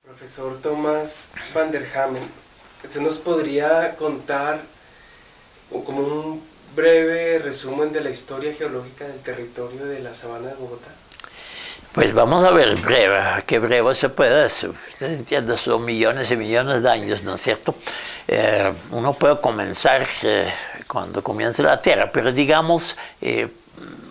Profesor Thomas van der Hamen, ¿usted nos podría contar como un breve resumen de la historia geológica del territorio de la Sabana de Bogotá? Pues vamos a ver breve, qué breve se puede hacer. Usted entiende, son millones y millones de años, ¿no es cierto? Uno puede comenzar cuando comienza la Tierra, pero digamos,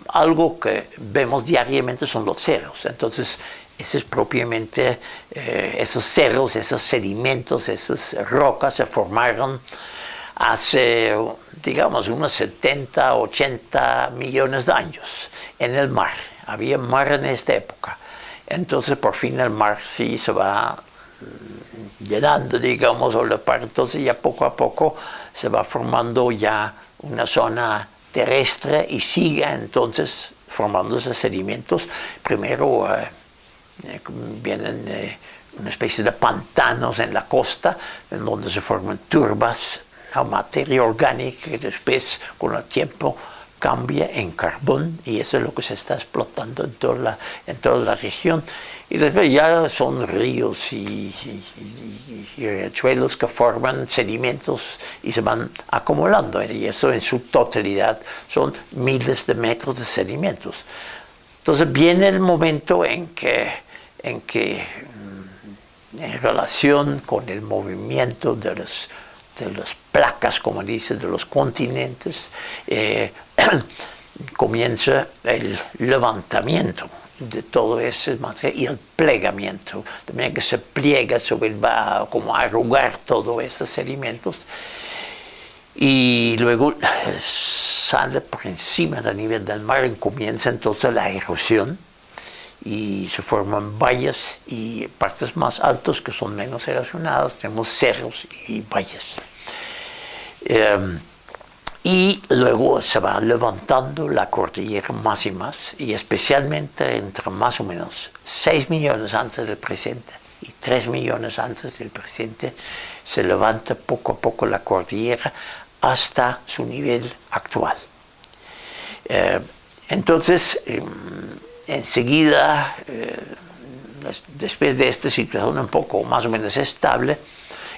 algo que vemos diariamente son los cerros. Entonces, ese es propiamente, esos cerros, esos sedimentos, esas rocas se formaron hace, digamos, unos 70, 80 millones de años en el mar. Había mar en esta época. Entonces, por fin el mar sí se va llenando, digamos, o la parte. Entonces, ya poco a poco se va formando ya una zona terrestre y sigue entonces formándose sedimentos. Primero vienen una especie de pantanos en la costa, en donde se forman turbas, la materia orgánica que después con el tiempo cambia en carbón, y eso es lo que se está explotando en toda la región. Y después ya son ríos y riachuelos que forman sedimentos y se van acumulando, y eso en su totalidad son miles de metros de sedimentos. Entonces viene el momento en que en relación con el movimiento de las placas, como dice, de los continentes, comienza el levantamiento de todo ese material y el plegamiento, también que se pliega, se va como a arrugar todos esos sedimentos, y luego sale por encima del nivel del mar y comienza entonces la erosión, y se forman valles y partes más altas que son menos erosionadas, tenemos cerros y valles. Y luego se va levantando la cordillera más y más, y especialmente entre más o menos 6 millones antes del presente y 3 millones antes del presente, se levanta poco a poco la cordillera hasta su nivel actual. Entonces, enseguida, después de esta situación un poco más o menos estable,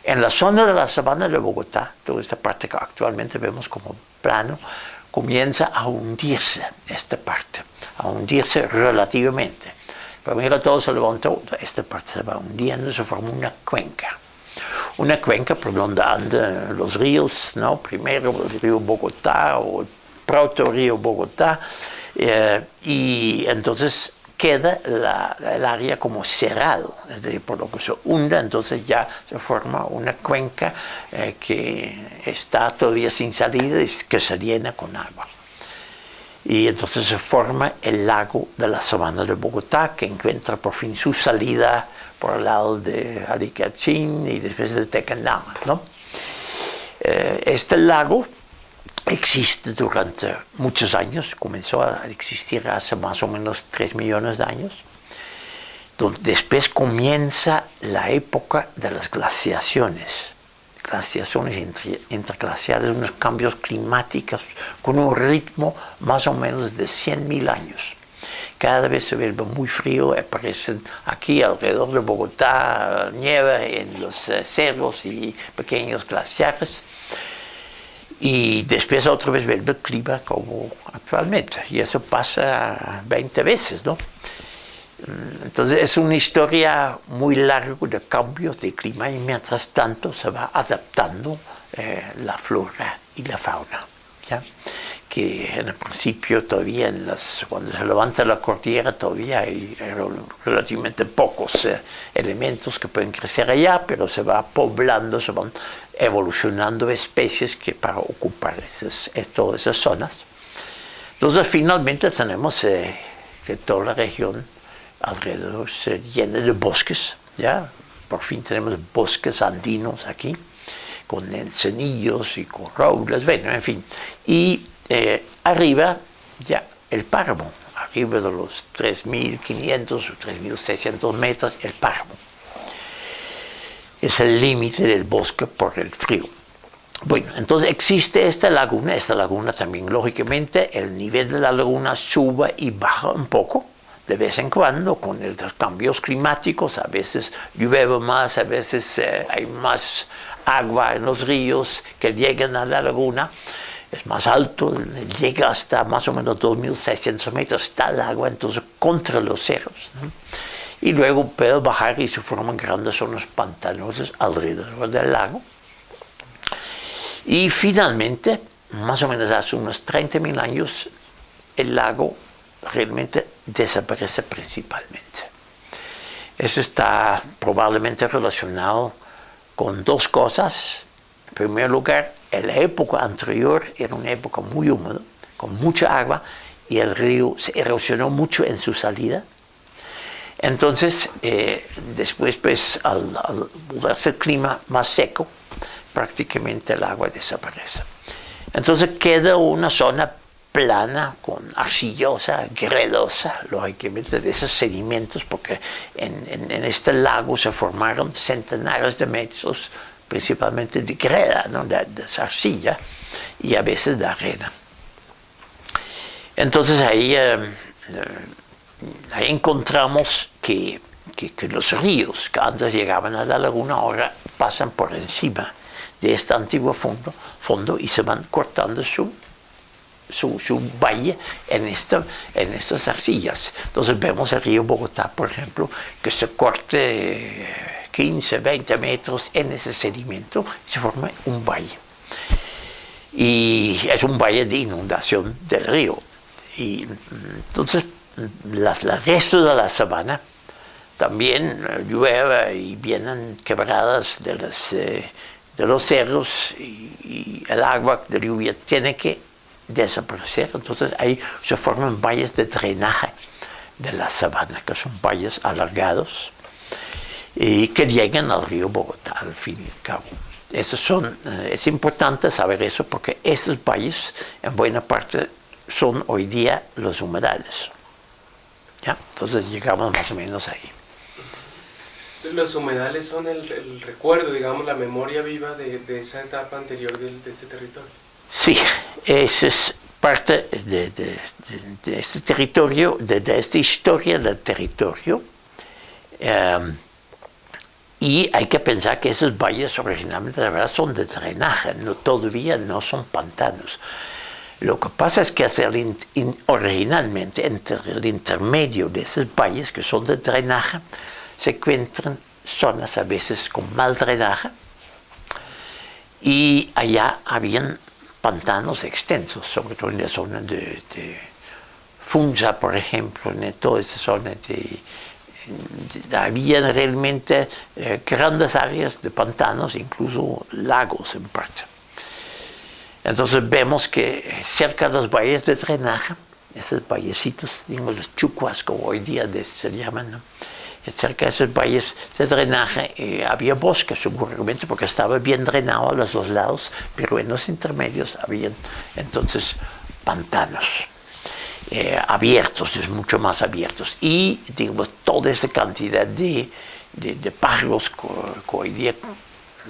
en la zona de la Sabana de Bogotá, toda esta parte que actualmente vemos como plano, comienza a hundirse esta parte, a hundirse relativamente. Primero todo se levantó, esta parte se va hundiendo, se forma una cuenca. Una cuenca por donde andan los ríos, ¿no? Primero el río Bogotá o el proto río Bogotá, y entonces queda el área como cerrado, es decir, por lo que se hunda, entonces ya se forma una cuenca que está todavía sin salida y que se llena con agua. Y entonces se forma el lago de la Sabana de Bogotá, que encuentra por fin su salida por el lado de Aricachín y después del Tequendama, ¿no? Este lago existe durante muchos años, comenzó a existir hace más o menos 3 millones de años, donde después comienza la época de las glaciaciones interglaciares, unos cambios climáticos con un ritmo más o menos de 100.000 años. Cada vez se vuelve muy frío, aparecen aquí alrededor de Bogotá nieve en los cerros y pequeños glaciares. Y después otra vez vuelve el clima como actualmente, y eso pasa 20 veces, ¿no? Entonces es una historia muy larga de cambios de clima, y mientras tanto se va adaptando la flora y la fauna, ¿ya? Que en el principio todavía, cuando se levanta la cordillera, todavía hay relativamente pocos elementos que pueden crecer allá, pero se va poblando, se van evolucionando especies que para ocupar todas esas zonas. Entonces finalmente tenemos que toda la región alrededor se llena de bosques, ¿ya? Por fin tenemos bosques andinos aquí, con encenillos y con robles, bueno, en fin. Y arriba ya el páramo, arriba de los 3.500 o 3.600 metros, el páramo. Es el límite del bosque por el frío. Bueno, entonces existe esta laguna también, lógicamente, el nivel de la laguna sube y baja un poco, de vez en cuando, con los cambios climáticos, a veces llueve más, a veces hay más agua en los ríos que llegan a la laguna, es más alto, llega hasta más o menos 2.600 metros, está el agua entonces contra los cerros, ¿no? Y luego puede bajar y se forman grandes zonas pantanosas alrededor del lago. Y finalmente, más o menos hace unos 30.000 años, el lago realmente desaparece principalmente. Eso está probablemente relacionado con dos cosas. En primer lugar, en la época anterior era una época muy húmeda, con mucha agua, y el río se erosionó mucho en su salida. Entonces, después, pues, al volverse el clima más seco, prácticamente el agua desaparece. Entonces queda una zona plana, con arcillosa, gredosa, lógicamente de esos sedimentos, porque en este lago se formaron centenares de metros, principalmente de greda, ¿no? de arcilla, y a veces de arena. Entonces ahí encontramos que los ríos que antes llegaban a la laguna ahora pasan por encima de este antiguo fondo y se van cortando su valle en estas arcillas. Entonces vemos el río Bogotá, por ejemplo, que se corte 15, 20 metros en ese sedimento y se forma un valle. Y es un valle de inundación del río. Y entonces el resto de la sabana también llueve y vienen quebradas de los cerros y el agua de lluvia tiene que desaparecer. Entonces ahí se forman valles de drenaje de la sabana, que son valles alargados y que llegan al río Bogotá al fin y al cabo. Es importante saber eso porque estos valles en buena parte son hoy día los humedales. ¿Ya? Entonces llegamos más o menos ahí. Los humedales son el recuerdo, digamos, la memoria viva de esa etapa anterior de este territorio. Sí, esa es parte de este territorio, de esta historia del territorio. Y hay que pensar que esos valles originalmente, la verdad, son de drenaje, todavía no son pantanos. Lo que pasa es que originalmente, entre el intermedio de esos valles que son de drenaje, se encuentran zonas a veces con mal drenaje y allá habían pantanos extensos, sobre todo en la zona de Funza, por ejemplo, en toda esta zona había realmente grandes áreas de pantanos, incluso lagos en parte. Entonces vemos que cerca de los valles de drenaje, esos vallecitos, digamos los chucuas como hoy día se llaman, ¿no? Cerca de esos valles de drenaje había bosque seguramente porque estaba bien drenado a los dos lados, pero en los intermedios habían entonces pantanos abiertos, mucho más abiertos, y digamos toda esa cantidad de pájaros que hoy día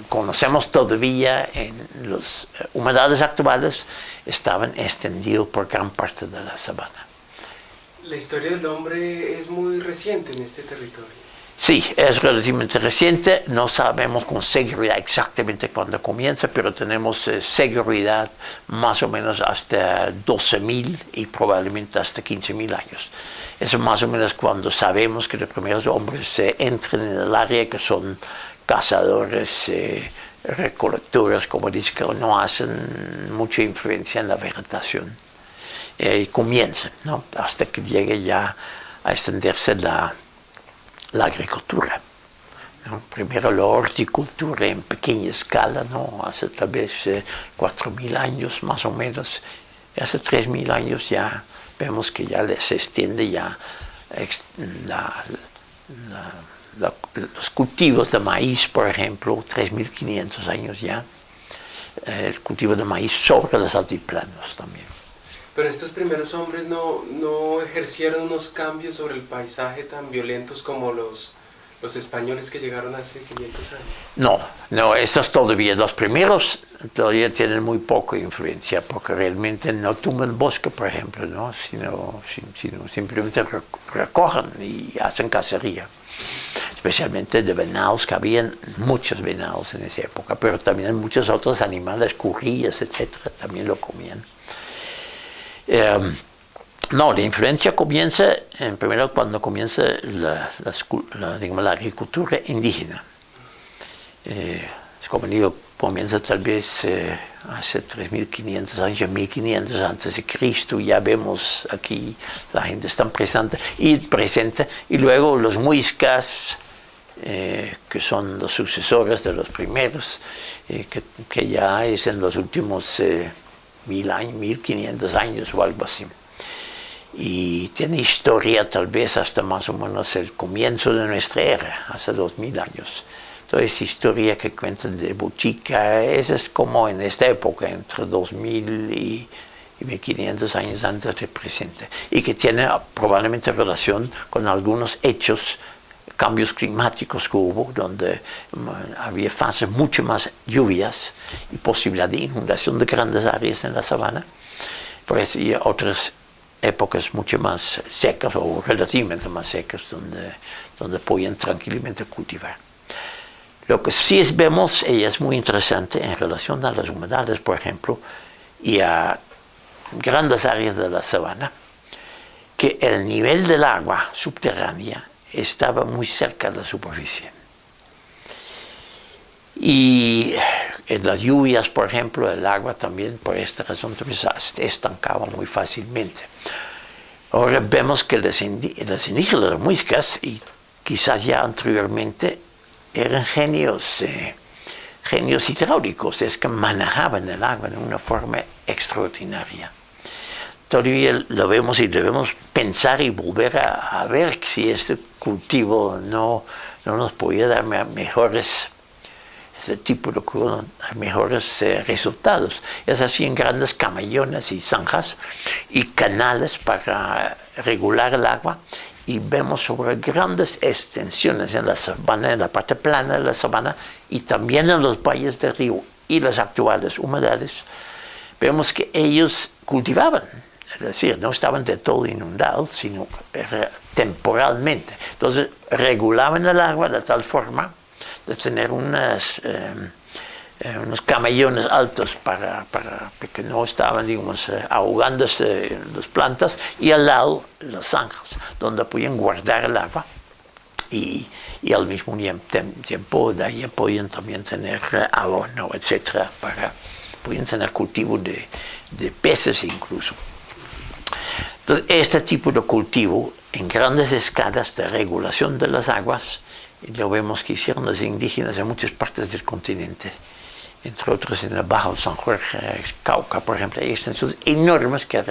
conocemos todavía en las humedales actuales estaban extendidos por gran parte de la sabana. La historia del hombre es muy reciente en este territorio. Sí, es relativamente reciente, no sabemos con seguridad exactamente cuándo comienza, pero tenemos seguridad más o menos hasta 12.000 y probablemente hasta 15.000 años. Eso más o menos cuando sabemos que los primeros hombres entran en el área, que son cazadores, recolectores, como dice, que no hacen mucha influencia en la vegetación. Y comienzan, ¿no? Hasta que llegue ya a extenderse la agricultura, ¿no? Primero la horticultura en pequeña escala, ¿no? Hace tal vez 4.000 años más o menos, y hace 3.000 años ya vemos que ya se extiende ya los cultivos de maíz, por ejemplo, 3.500 años ya, el cultivo de maíz sobre los altiplanos también. Pero estos primeros hombres no ejercieron unos cambios sobre el paisaje tan violentos como los Los españoles que llegaron hace 500 años. No, esos todavía, los primeros todavía tienen muy poca influencia, porque realmente no tumban bosque, por ejemplo, ¿no? sino simplemente recogen y hacen cacería. Especialmente de venados, que habían muchos venados en esa época, pero también muchos otros animales, currillas, etcétera, también lo comían. No, la influencia comienza, primero cuando comienza digamos, la agricultura indígena. Como digo, comienza tal vez hace 3.500 años, 1.500 antes de Cristo, ya vemos aquí la gente está presente, y luego los muiscas, que son los sucesores de los primeros, que ya es en los últimos 1.000 años, 1.500 años o algo así. Y tiene historia tal vez hasta más o menos el comienzo de nuestra era, hace 2.000 años. Entonces, historia que cuentan de Bochica, esa es como en esta época, entre 2.000 y 1.500 años antes del presente, y que tiene probablemente relación con algunos hechos, cambios climáticos que hubo, donde había fases mucho más lluvias y posibilidad de inundación de grandes áreas en la sabana, por eso, y otras épocas mucho más secas o relativamente más secas donde podían tranquilamente cultivar. Lo que sí vemos, y es muy interesante en relación a las humedades, por ejemplo, y a grandes áreas de la sabana, que el nivel del agua subterránea estaba muy cerca de la superficie. Y en las lluvias, por ejemplo, el agua también, por esta razón, se estancaba muy fácilmente. Ahora vemos que los indígenas, los muiscas, y quizás ya anteriormente, eran genios hidráulicos, es que manejaban el agua de una forma extraordinaria. Todavía lo vemos y debemos pensar y volver a ver si este cultivo no nos podía dar mejores, este tipo de cultivo, mejores resultados. Es así en grandes camellones y zanjas y canales para regular el agua, y vemos sobre grandes extensiones en la sabana, en la parte plana de la sabana, y también en los valles del río y las actuales humedales, vemos que ellos cultivaban. Es decir, no estaban de todo inundados, sino temporalmente. Entonces, regulaban el agua de tal forma de tener unos camellones altos para que no estaban, digamos, ahogándose las plantas, y al lado las zanjas, donde podían guardar el agua, y al mismo tiempo de ahí podían también tener abono, etc. Podían tener cultivo de peces incluso. Entonces, este tipo de cultivo en grandes escalas de regulación de las aguas, y lo vemos que hicieron los indígenas en muchas partes del continente, entre otros en el Bajo San Jorge, Cauca, por ejemplo, hay extensiones enormes que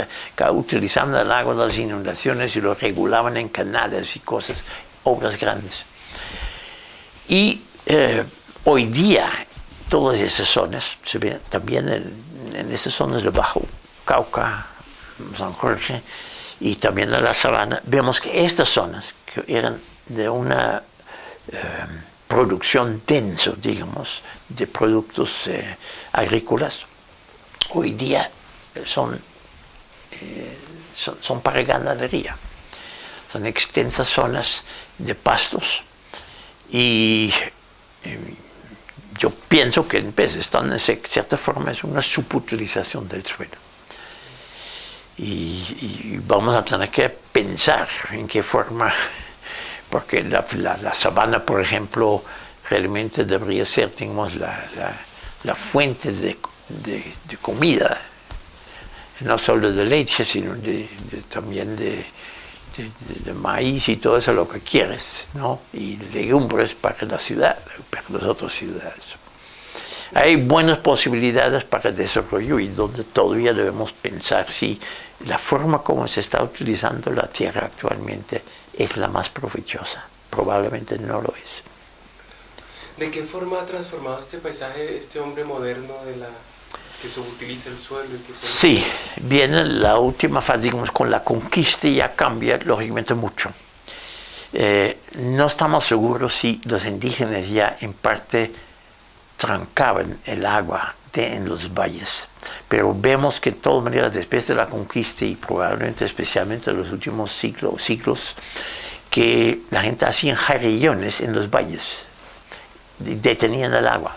utilizaban el agua de las inundaciones y lo regulaban en canales y cosas, obras grandes. Y hoy día, todas esas zonas, se ven también en esas zonas del Bajo Cauca, San Jorge, y también en la sabana, vemos que estas zonas, que eran de una producción denso, digamos, de productos agrícolas, hoy día son para ganadería. Son extensas zonas de pastos, y yo pienso que están en cierta forma es una subutilización del suelo. Y vamos a tener que pensar en qué forma, porque la sabana, por ejemplo, realmente debería ser, digamos, la fuente de comida, no solo de leche, sino también de maíz y todo eso, lo que quieres, ¿no? Y legumbres para la ciudad, para las otras ciudades. Hay buenas posibilidades para el desarrollo, y donde todavía debemos pensar si la forma como se está utilizando la tierra actualmente es la más provechosa. Probablemente no lo es. ¿De qué forma ha transformado este paisaje este hombre moderno que subutiliza el suelo? Sí, viene la última fase, digamos, con la conquista ya cambia lógicamente mucho. No estamos seguros si los indígenas ya en parte trancaban el agua en los valles, pero vemos que de todas maneras después de la conquista y probablemente especialmente en los últimos siglos, que la gente hacía jarrillones en los valles, detenían el agua.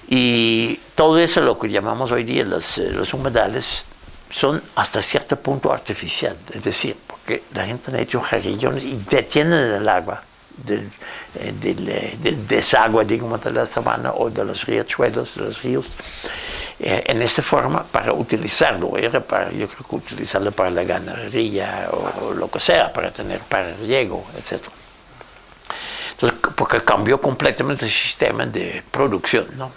Y todo eso, lo que llamamos hoy día los humedales, son hasta cierto punto artificial, es decir, porque la gente ha hecho jarrillones y detienen el agua del desagüe, digamos, de la sabana o de los riachuelos, de los ríos, en esta forma para utilizarlo, yo creo que utilizarlo para la ganadería o lo que sea, para riego, etc. Entonces, porque cambió completamente el sistema de producción, ¿no?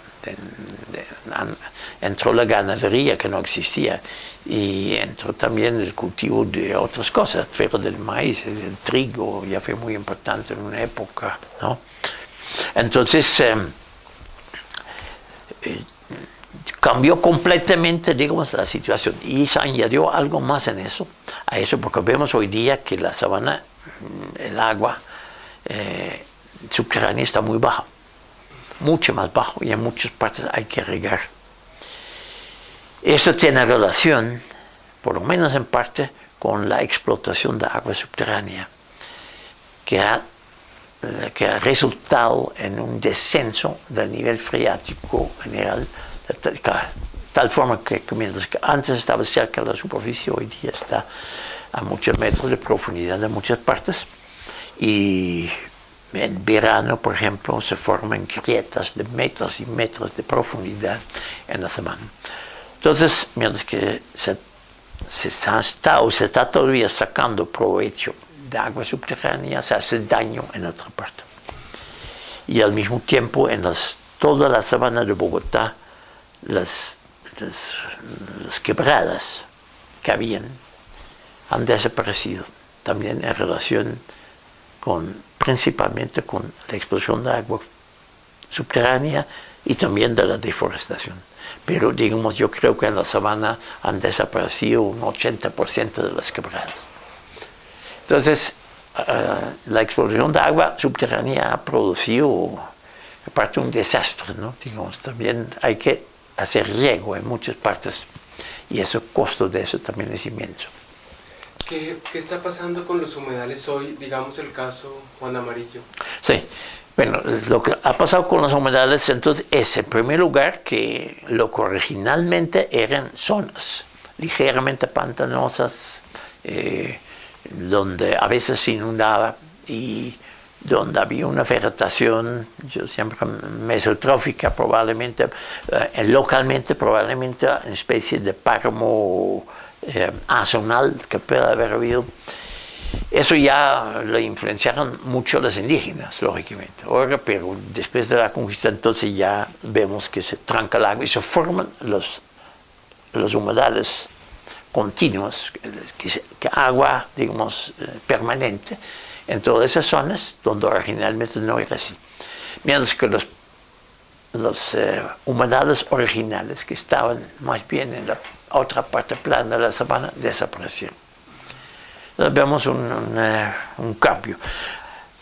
Entró la ganadería que no existía y entró también el cultivo de otras cosas, pero del maíz, del trigo, ya fue muy importante en una época, ¿no? Entonces, cambió completamente, digamos, la situación y se añadió algo más a eso, porque vemos hoy día que la sabana, el agua subterránea está muy baja, mucho más bajo, y en muchas partes hay que regar. Eso tiene relación, por lo menos en parte, con la explotación de agua subterránea, que ha resultado en un descenso del nivel freático general, de tal forma que mientras que antes estaba cerca de la superficie, hoy día está a muchos metros de profundidad en muchas partes, y en verano, por ejemplo, se forman grietas de metros y metros de profundidad en la sabana. Entonces, mientras que se está todavía sacando provecho de agua subterránea, se hace daño en otra parte. Y al mismo tiempo, en toda la sabana de Bogotá, las quebradas que han desaparecido, también en relación principalmente con la explosión de agua subterránea y también de la deforestación. Pero, digamos, yo creo que en la sabana han desaparecido un 80% de las quebradas. Entonces, la explosión de agua subterránea ha producido, aparte, un desastre, ¿no? Digamos, también hay que hacer riego en muchas partes y el costo de eso también es inmenso. ¿Qué está pasando con los humedales hoy? Digamos el caso Juan Amarillo. Sí, bueno, lo que ha pasado con los humedales entonces es, en primer lugar, que lo que originalmente eran zonas ligeramente pantanosas, donde a veces se inundaba y donde había una vegetación, yo siempre mesotrófica probablemente, localmente probablemente una especie de páramo azonal que puede haber habido. Eso ya lo influenciaron mucho los indígenas, lógicamente. Ahora, pero después de la conquista, entonces ya vemos que se tranca el agua y se forman los humedales continuos, que agua, digamos, permanente, en todas esas zonas donde originalmente no era así. Mientras que los humedales originales, que estaban más bien en la otra parte plana de la sabana, desaparecieron. Entonces vemos un cambio.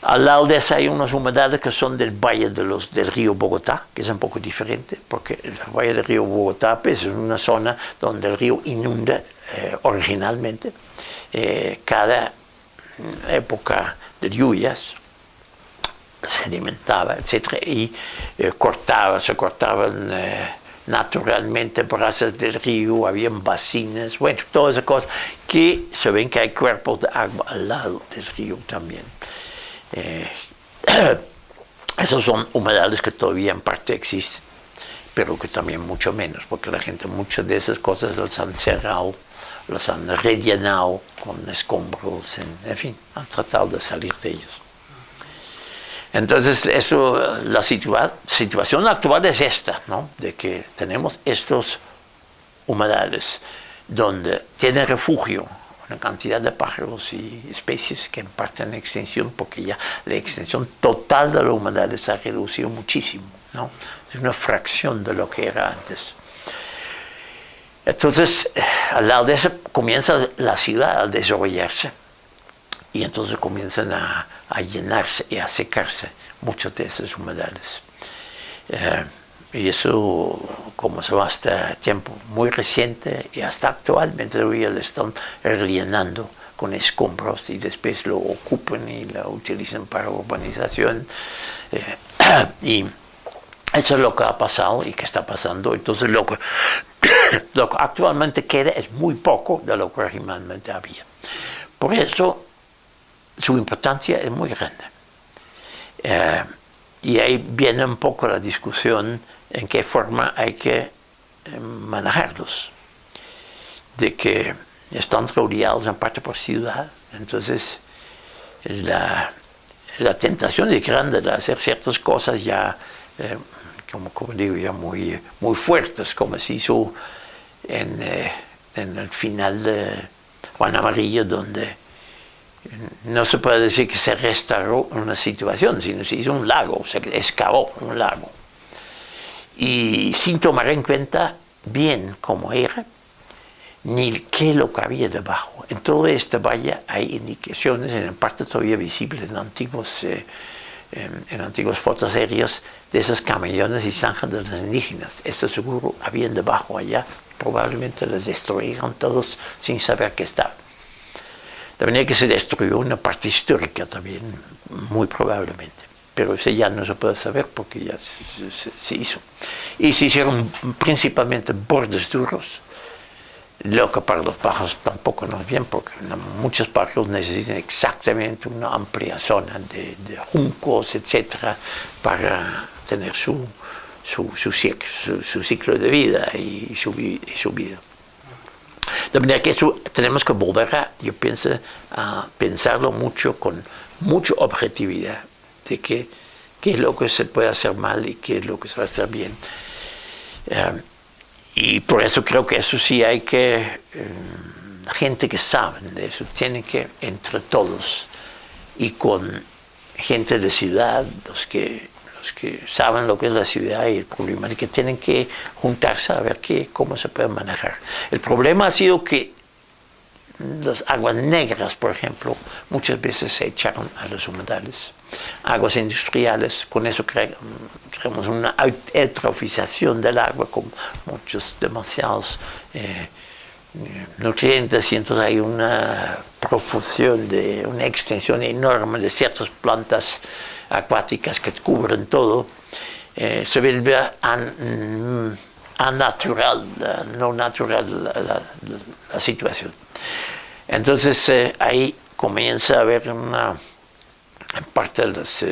Al lado de eso hay unos humedales que son del valle del río Bogotá, que es un poco diferente, porque el valle del río Bogotá pues, es una zona donde el río inunda originalmente. Cada época de lluvias sedimentaba, etc. Y se cortaban naturalmente brazas del río, habían bacines, bueno, todas esas cosas que se ven que hay cuerpos de agua al lado del río también. Esos son humedales que todavía en parte existen, pero que también mucho menos, porque la gente muchas de esas cosas las han cerrado, las han rellenado con escombros, en fin, han tratado de salir de ellos. Entonces, la situación actual es esta, ¿no? De que tenemos estos humedales donde tiene refugio una cantidad de pájaros y especies que en parte en extinción, porque ya la extensión total de los humedales se ha reducido muchísimo, ¿no? Es una fracción de lo que era antes. Entonces, al lado de eso comienza la ciudad a desarrollarse, y entonces comienzan a llenarse y a secarse muchos de esos humedales. Y eso, como se va hasta tiempo muy reciente y hasta actualmente todavía lo están rellenando con escombros y después lo ocupan y lo utilizan para urbanización. Y eso es lo que ha pasado y que está pasando. Entonces lo que actualmente queda es muy poco de lo que originalmente había. Por eso su importancia es muy grande. Y ahí viene un poco la discusión en qué forma hay que manejarlos. De que están rodeados en parte por ciudad, entonces la tentación es grande de hacer ciertas cosas ya, como digo, ya muy fuertes, como se hizo en el final de Juan Amarillo, donde no se puede decir que se restauró una situación, sino se hizo un lago, se excavó un lago. Y sin tomar en cuenta bien cómo era, ni qué es lo que había debajo. En todo este valle hay indicaciones, en parte todavía visibles en antiguos fotos aéreas, de esos camellones y zanjas de los indígenas. Esto seguro habían debajo allá, probablemente los destruyeron todos sin saber qué estaba. De manera que se destruyó una parte histórica también, muy probablemente. Pero eso ya no se puede saber porque ya se hizo. Y se hicieron principalmente bordes duros, lo que para los pájaros tampoco no es bien, porque muchos pájaros necesitan exactamente una amplia zona de juncos, etcétera, para tener su ciclo de vida y su vida. De manera que eso tenemos que volver yo pienso, a pensarlo mucho, con mucha objetividad, de qué es lo que se puede hacer mal y qué es lo que se va a hacer bien. Y por eso creo que eso sí hay que, gente que sabe de eso, tiene que entre todos y con gente de ciudad, los que saben lo que es la ciudad y el problema, y que tienen que juntarse a ver cómo se puede manejar. El problema ha sido que las aguas negras, por ejemplo, muchas veces se echaron a los humedales. Aguas industriales, con eso creamos una eutrofización del agua con muchos, demasiados nutrientes, y entonces hay una profusión, una extensión enorme de ciertas plantas acuáticas que cubren todo. Se vuelve anatural, no natural la situación. Entonces ahí comienza a haber una parte de los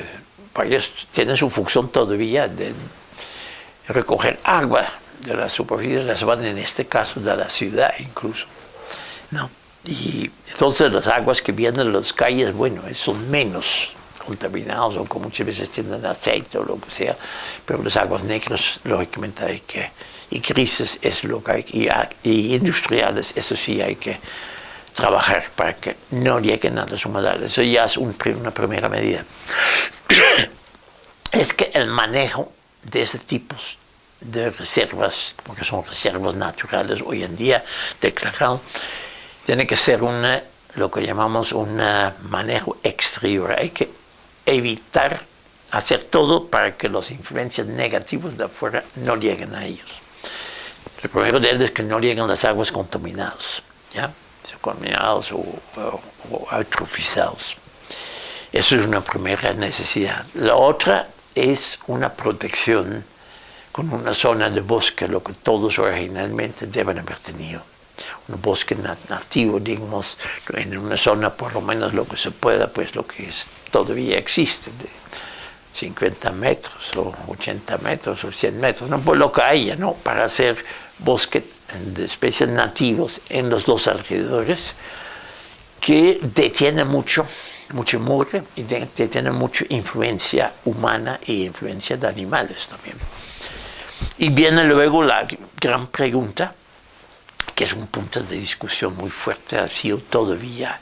valles tienen su función todavía de recoger agua de la superficie de la sabana, en este caso de la ciudad incluso, ¿no? Y entonces las aguas que vienen de las calles, bueno, son menos contaminados, o como muchas veces tienen aceite o lo que sea, pero las aguas negras lógicamente hay que, y grises es lo que hay, y industriales, eso sí hay que trabajar para que no lleguen a los humedales. Eso ya es una primera medida. Es que el manejo de ese tipo de reservas, porque son reservas naturales hoy en día declarado, tiene que ser lo que llamamos un manejo exterior. Hay que evitar hacer todo para que las influencias negativas de afuera no lleguen a ellos. El primero de ellos es que no lleguen las aguas contaminadas, ¿ya? Contaminados o eutrofizados. Eso es una primera necesidad. La otra es una protección con una zona de bosque, lo que todos originalmente deben haber tenido. Un bosque nativo, digamos, en una zona por lo menos lo que se pueda, pues lo que todavía existe, de 50 metros o 80 metros o 100 metros, no por lo que haya, ¿no? Para hacer bosque de especies nativos en los dos alrededores, que detiene mucha mugre y detiene mucha influencia humana e influencia de animales también. Y viene luego la gran pregunta, que es un punto de discusión muy fuerte, ha sido todavía,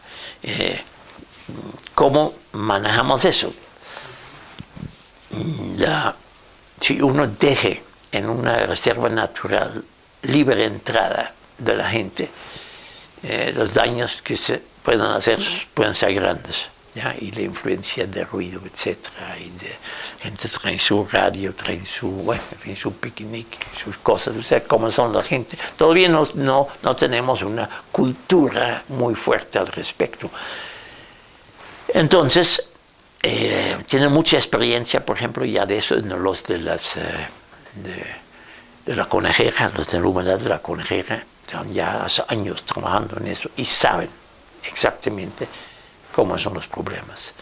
¿cómo manejamos eso? Si uno deje en una reserva natural libre entrada de la gente, los daños que se pueden hacer pueden ser grandes, ¿ya? Y la influencia de ruido, etcétera, y de gente trae su radio, trae su, bueno, en fin, su picnic, sus cosas, o sea, cómo son la gente. Todavía no tenemos una cultura muy fuerte al respecto. Entonces, tienen mucha experiencia, por ejemplo, ya de eso, no, los de las de la conejera, los de la humedad de la conejera, están ya hace años trabajando en eso y saben exactamente cómo son los problemas.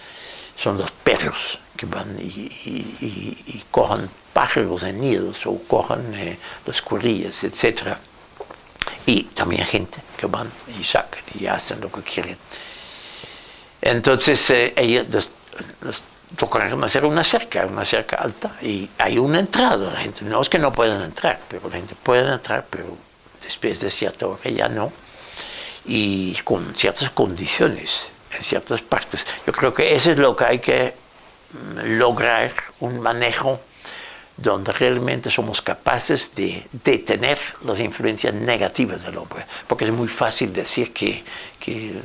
Son los perros que van y cojan pájaros en nidos o cojan las curillas, etc. Y también gente que van y sacan y hacen lo que quieren. Entonces ellos los tocaron hacer una cerca alta y hay una entrada. La gente, no es que no puedan entrar, pero la gente puede entrar, pero después de cierta hora ya no. Y con ciertas condiciones en ciertas partes. Yo creo que eso es lo que hay que lograr, un manejo donde realmente somos capaces de detener las influencias negativas del hombre. Porque es muy fácil decir que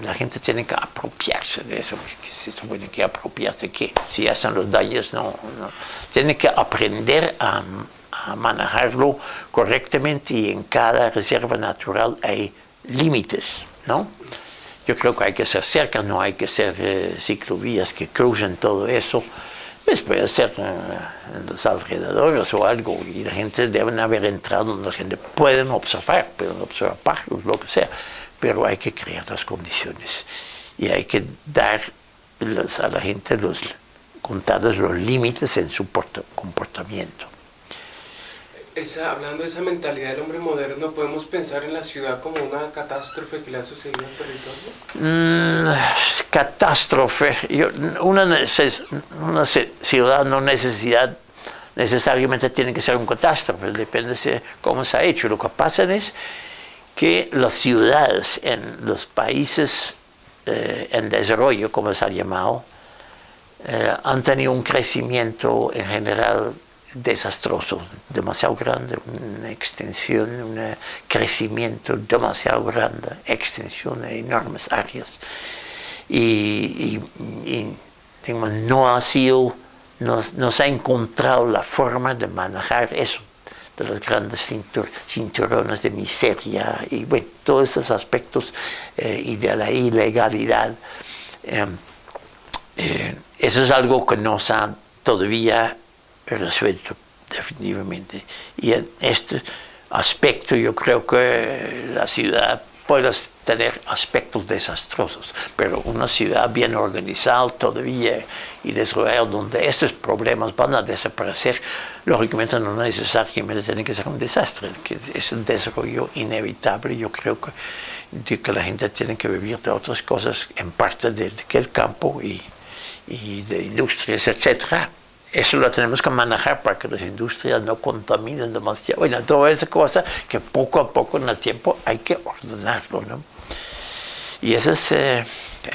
la gente tiene que apropiarse de eso. Que se tiene que apropiarse, que si hacen los daños, no. Tiene que aprender a manejarlo correctamente y en cada reserva natural hay límites, ¿no? Yo creo que hay que ser cerca, no hay que ser ciclovías que crucen todo eso. Pues puede ser en los alrededores o algo, y la gente debe haber entrado donde la gente puede observar pájaros, lo que sea, pero hay que crear las condiciones y hay que dar a la gente contarles los límites en su comportamiento. Hablando de esa mentalidad del hombre moderno, ¿podemos pensar en la ciudad como una catástrofe que le ha sucedido al territorio? Catástrofe. Una ciudad no necesariamente tiene que ser una catástrofe, depende de cómo se ha hecho. Lo que pasa es que las ciudades en los países en desarrollo, como se ha llamado, han tenido un crecimiento en general desastroso, demasiado grande, una extensión, un crecimiento demasiado grande, extensión de enormes áreas. Y digamos, no se ha encontrado la forma de manejar eso, de los grandes cinturones de miseria y bueno, todos estos aspectos y de la ilegalidad. Eso es algo que no se ha todavía resuelto definitivamente. Y en este aspecto yo creo que la ciudad puede tener aspectos desastrosos, pero una ciudad bien organizada todavía y desarrollada donde estos problemas van a desaparecer, lógicamente no necesariamente tiene que ser un desastre, que es un desarrollo inevitable. Yo creo que la gente tiene que vivir de otras cosas en parte de aquel campo y de industrias, etcétera. Eso lo tenemos que manejar para que las industrias no contaminen demasiado. Bueno, toda esa cosa que poco a poco en el tiempo hay que ordenarlo, ¿no? Y eso es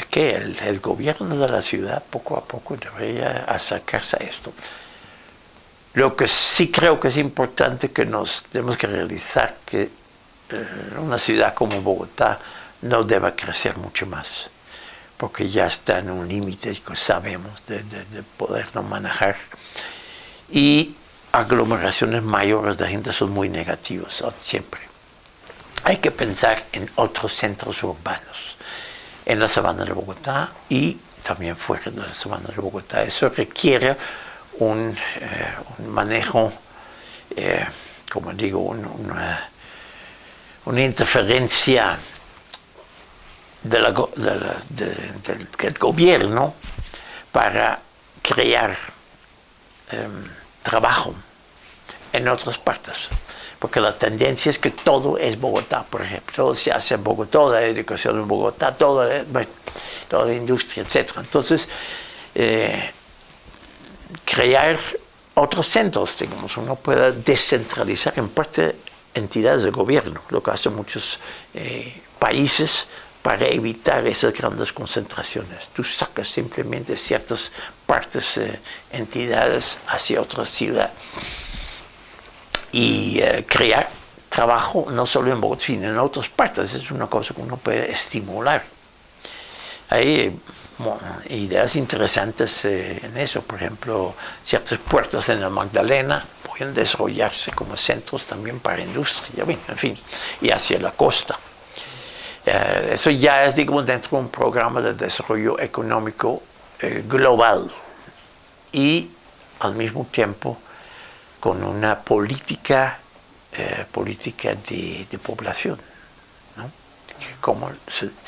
que el gobierno de la ciudad poco a poco debería acercarse a esto. Lo que sí creo que es importante que nos tenemos que realizar que una ciudad como Bogotá no debe crecer mucho más, porque ya está en un límite que sabemos de podernos manejar. Y aglomeraciones mayores de gente son muy negativas siempre. Hay que pensar en otros centros urbanos, en la sabana de Bogotá y también fuera de la sabana de Bogotá. Eso requiere un manejo, como digo, una interferencia del gobierno para crear trabajo en otras partes, porque la tendencia es que todo es Bogotá, por ejemplo, todo se hace en Bogotá, toda la educación en Bogotá, toda la industria, etc. Entonces, crear otros centros, digamos, uno puede descentralizar en parte entidades de gobierno, lo que hacen muchos países para evitar esas grandes concentraciones. Tú sacas simplemente ciertas partes, entidades hacia otra ciudad y crear trabajo no solo en Bogotá, sino en otras partes. Es una cosa que uno puede estimular. Hay ideas interesantes en eso. Por ejemplo, ciertos puertos en la Magdalena pueden desarrollarse como centros también para industria, en fin, y hacia la costa. Eso ya es, digamos, dentro de un programa de desarrollo económico global y al mismo tiempo con una política de población, ¿no?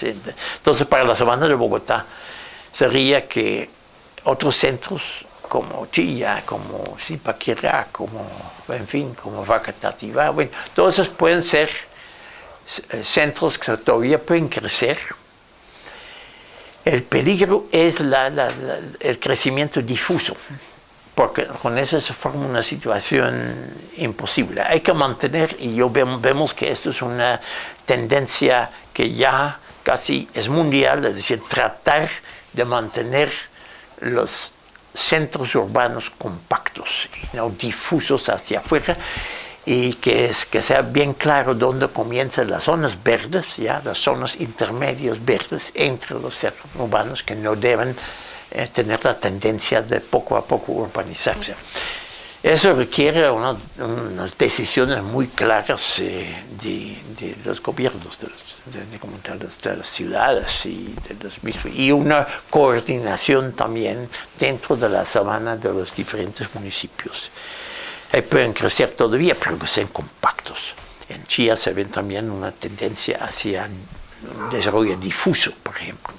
Entonces, para la sabana de Bogotá sería que otros centros como Chilla, como Zipaquirá, como Facatativá, todos esos pueden ser centros que todavía pueden crecer. El peligro es el crecimiento difuso, porque con eso se forma una situación imposible. Hay que mantener, y vemos que esto es una tendencia que ya casi es mundial, es decir, tratar de mantener los centros urbanos compactos y no difusos hacia afuera, y que sea bien claro dónde comienzan las zonas verdes, ¿ya? Las zonas intermedias verdes entre los centros urbanos que no deben tener la tendencia de poco a poco urbanizarse. Eso requiere unas decisiones muy claras de los gobiernos, de las ciudades y de los mismos, y una coordinación también dentro de la sabana de los diferentes municipios. Ahí pueden crecer todavía, pero que sean compactos. En Chía se ve también una tendencia hacia un desarrollo difuso, por ejemplo.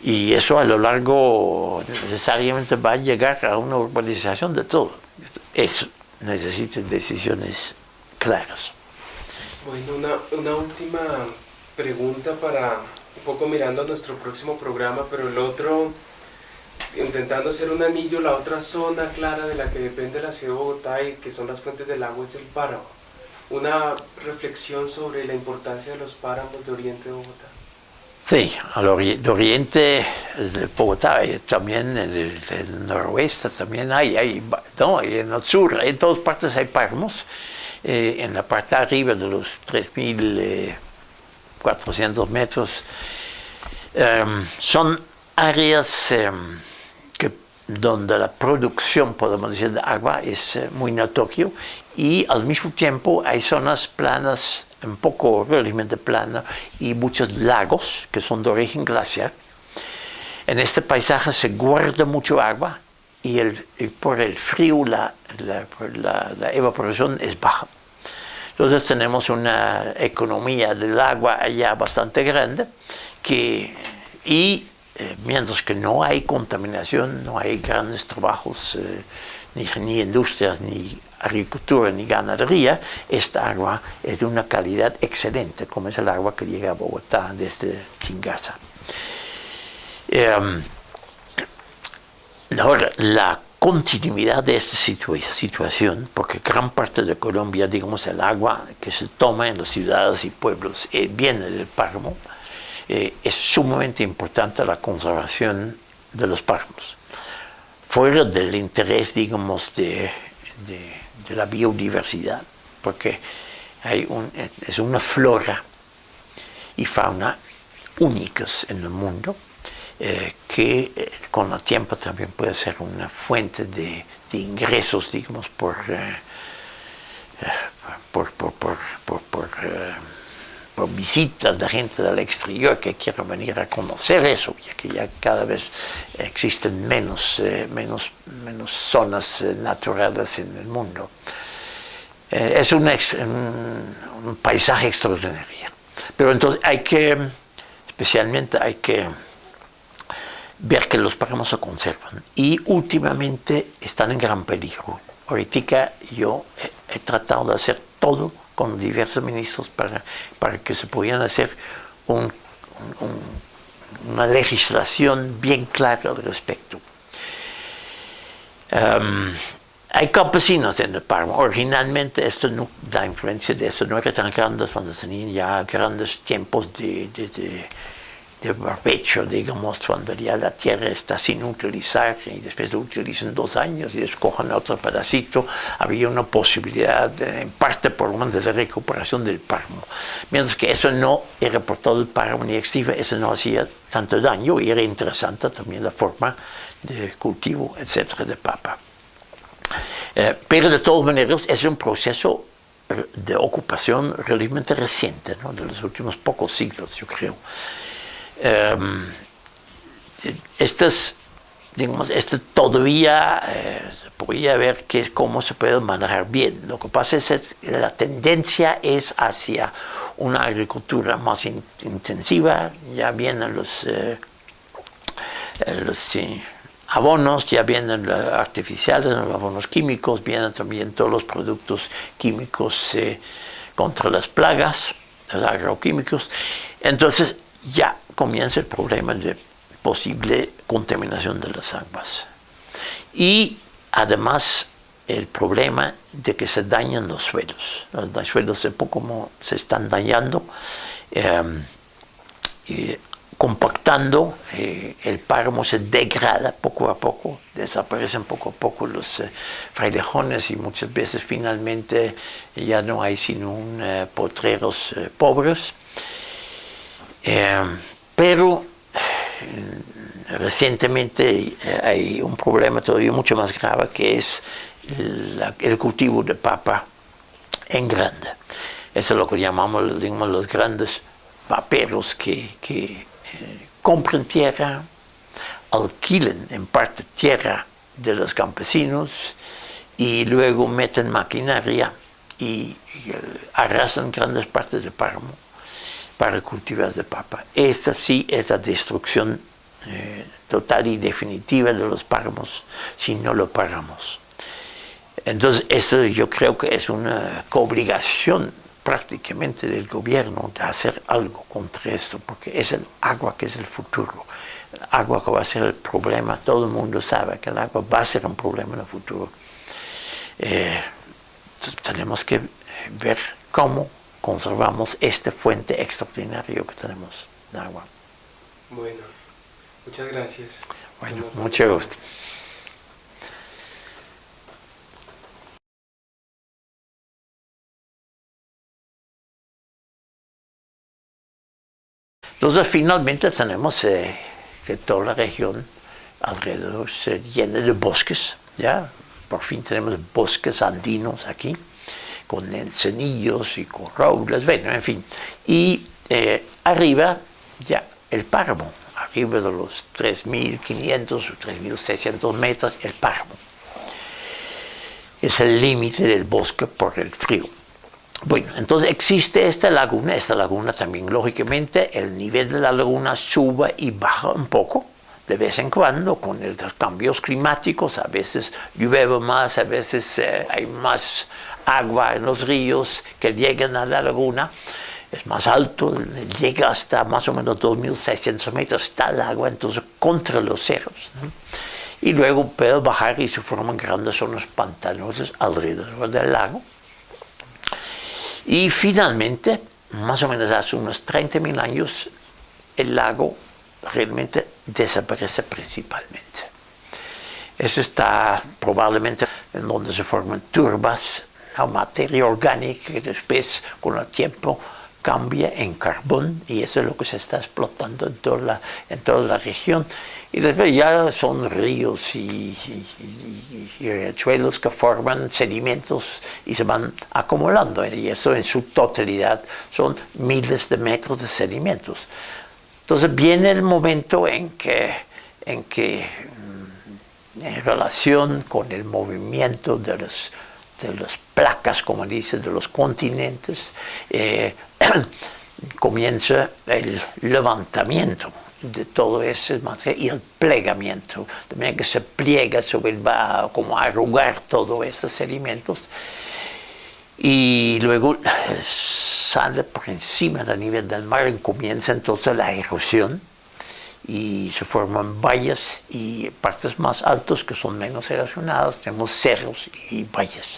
Y eso a lo largo necesariamente va a llegar a una urbanización de todo. Eso necesita decisiones claras. Bueno, una última pregunta para un poco mirando a nuestro próximo programa, pero el otro, intentando hacer un anillo, la otra zona clara de la que depende la ciudad de Bogotá y que son las fuentes del agua es el páramo. Una reflexión sobre la importancia de los páramos de oriente de Bogotá. Sí, de oriente de Bogotá, también en el noroeste también hay, no, y en el sur, en todas partes hay páramos. En la parte de arriba de los 3.400 metros son áreas donde la producción, podemos decir, de agua es muy notorio, y al mismo tiempo hay zonas planas, un poco relativamente planas, y muchos lagos que son de origen glaciar. En este paisaje se guarda mucho agua y por el frío la evaporación es baja. Entonces tenemos una economía del agua allá bastante grande, mientras que no hay contaminación, no hay grandes trabajos, ni industrias, ni agricultura, ni ganadería, esta agua es de una calidad excelente, como es el agua que llega a Bogotá desde Chingaza. Ahora, la continuidad de esta situación, porque gran parte de Colombia, digamos, el agua que se toma en las ciudades y pueblos viene del páramo, es sumamente importante la conservación de los páramos. Fuera del interés, digamos, de la biodiversidad, porque es una flora y fauna únicas en el mundo, que con el tiempo también puede ser una fuente de ingresos, digamos, por visitas de gente del exterior que quiera venir a conocer eso, ya que ya cada vez existen menos zonas naturales en el mundo. Es un paisaje extraordinario. Pero entonces especialmente hay que ver que los páramos se conservan, y últimamente están en gran peligro. Ahorita yo he tratado de hacer todo con diversos ministros para que se pudieran hacer una legislación bien clara al respecto. Hay campesinos en el páramo. Originalmente la influencia de esto no era tan grande cuando tenían ya grandes tiempos de barbecho, digamos, cuando ya la tierra está sin utilizar y después lo utilizan 2 años y escogen otro pedacito, había una posibilidad, en parte por lo menos, de la recuperación del páramo. Mientras que eso no era por todo el páramo ni extiva, eso no hacía tanto daño y era interesante también la forma de cultivo, etcétera, de papa. Pero de todas maneras es un proceso de ocupación relativamente reciente, ¿no? De los últimos pocos siglos, yo creo. Digamos, todavía se podría ver cómo se puede manejar bien. Lo que pasa es que la tendencia es hacia una agricultura más intensiva. Ya vienen los abonos, ya vienen los artificiales, los abonos químicos, vienen también todos los productos químicos contra las plagas, los agroquímicos. Entonces ya comienza el problema de posible contaminación de las aguas. Y además el problema de que se dañan los suelos. Los suelos un poco como se están dañando, compactando, el páramo se degrada poco a poco, desaparecen poco a poco los frailejones y muchas veces finalmente ya no hay sino potreros pobres. Pero recientemente hay un problema todavía mucho más grave, que es el cultivo de papa en grande. Eso es lo que llamamos, digamos, los grandes paperos que compran tierra, alquilan en parte tierra de los campesinos y luego meten maquinaria y arrasan grandes partes del páramo para cultivar de papa. Esta sí es la destrucción total y definitiva de los páramos si no lo paramos. Entonces, esto yo creo que es una obligación prácticamente del gobierno de hacer algo contra esto, porque es el agua que es el futuro. El agua que va a ser el problema, todo el mundo sabe que el agua va a ser un problema en el futuro. Tenemos que ver cómo conservamos esta fuente extraordinaria que tenemos de agua. Bueno, muchas gracias. Bueno, mucho gusto. Entonces finalmente tenemos que toda la región alrededor se llena de bosques, ¿ya? Por fin tenemos bosques andinos aquí, con encenillos y con robles, bueno, en fin. Y arriba ya el páramo, arriba de los 3.500 o 3.600 metros, el páramo. Es el límite del bosque por el frío. Bueno, entonces existe esta laguna también, lógicamente, el nivel de la laguna sube y baja un poco, de vez en cuando, con los cambios climáticos, a veces llueve más, a veces hay más agua en los ríos que llegan a la laguna, es más alto, llega hasta más o menos 2.600 metros, está el agua entonces contra los cerros, ¿no? Y luego puede bajar y se forman grandes zonas pantanosas alrededor del lago. Y finalmente, más o menos hace unos 30.000 años, el lago realmente desaparece principalmente. Eso está probablemente en donde se forman turbas, la materia orgánica que después con el tiempo cambia en carbón, y eso es lo que se está explotando en toda la región. Y después ya son ríos y riachuelos que forman sedimentos y se van acumulando, y eso en su totalidad son miles de metros de sedimentos. Entonces viene el momento en que en relación con el movimiento de las placas, como dice, de los continentes, comienza el levantamiento de todo ese material y el plegamiento, también que se pliega, va como a arrugar todos esos sedimentos y luego sale por encima del nivel del mar y comienza entonces la erosión y se forman valles y partes más altas que son menos erosionadas, tenemos cerros y valles.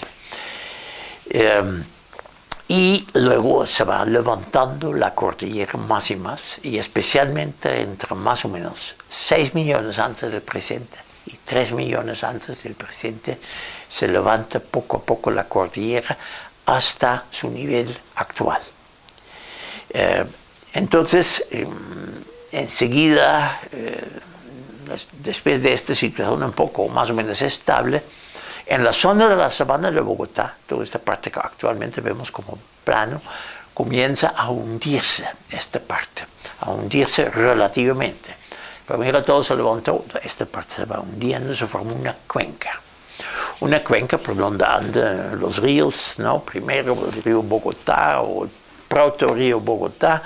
Y luego se va levantando la cordillera más y más, y especialmente entre más o menos 6 millones antes del presente y 3 millones antes del presente, se levanta poco a poco la cordillera hasta su nivel actual. Entonces, enseguida, después de esta situación un poco más o menos estable, en la zona de la sabana de Bogotá, toda esta parte que actualmente vemos como plano, comienza a hundirse esta parte, a hundirse relativamente. Primero todo se levantó, esta parte se va hundiendo, se forma una cuenca por donde andan los ríos, ¿no? Primero el río Bogotá o el proto río Bogotá,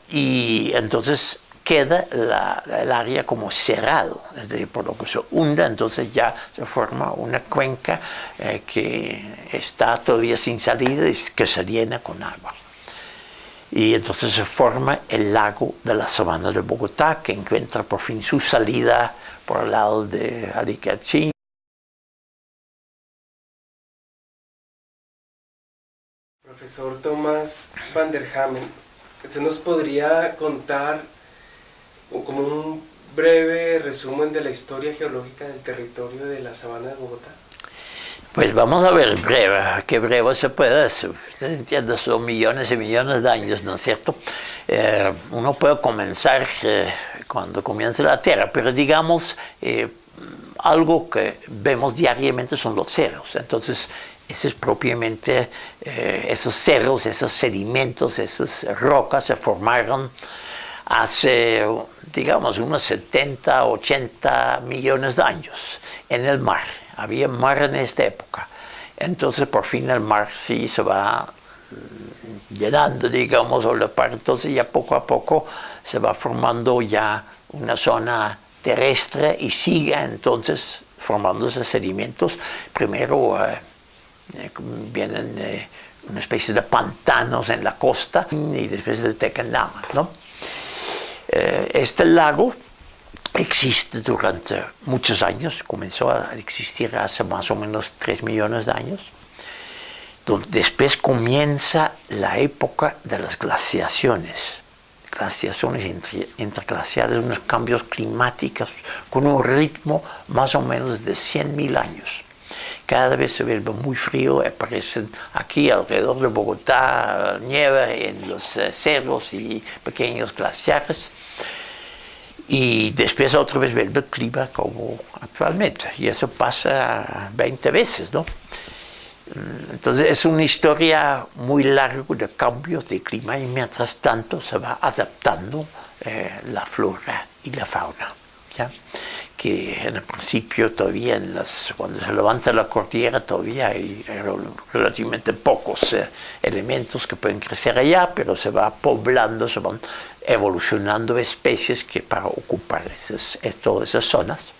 y entonces queda el área como cerrado, es decir, por lo que se hunda, entonces ya se forma una cuenca que está todavía sin salida y que se llena con agua. Y entonces se forma el lago de la sabana de Bogotá, que encuentra por fin su salida por el lado de Aricachí. Profesor Tomás van der Hamen, ¿usted nos podría contar como un breve resumen de la historia geológica del territorio de la sabana de Bogotá? Pues vamos a ver breve, qué breve se puede hacer. Usted entiende, son millones y millones de años, ¿no es cierto? Uno puede comenzar cuando comienza la Tierra, pero digamos, algo que vemos diariamente son los cerros. Entonces, ese es propiamente, esos cerros, esos sedimentos, esas rocas se formaron hace, digamos, unos 70, 80 millones de años en el mar. Había mar en esta época. Entonces, por fin el mar sí se va llenando, digamos, o la parte. Entonces, ya poco a poco se va formando ya una zona terrestre y sigue entonces formándose sedimentos. Primero vienen una especie de pantanos en la costa y después el Tequendama, ¿no? Este lago existe durante muchos años, comenzó a existir hace más o menos 3 millones de años, donde después comienza la época de las glaciaciones interglaciares, unos cambios climáticos con un ritmo más o menos de 100.000 años. Cada vez se vuelve muy frío, aparecen aquí alrededor de Bogotá nieve en los cerros y pequeños glaciares. Y después otra vez vuelve el clima como actualmente. Y eso pasa 20 veces, ¿no? Entonces es una historia muy larga de cambios de clima y mientras tanto se va adaptando la flora y la fauna, ¿ya? Que en el principio todavía cuando se levanta la cordillera todavía hay relativamente pocos elementos que pueden crecer allá, pero se va poblando, se van evolucionando especies que para ocupar todas esas zonas.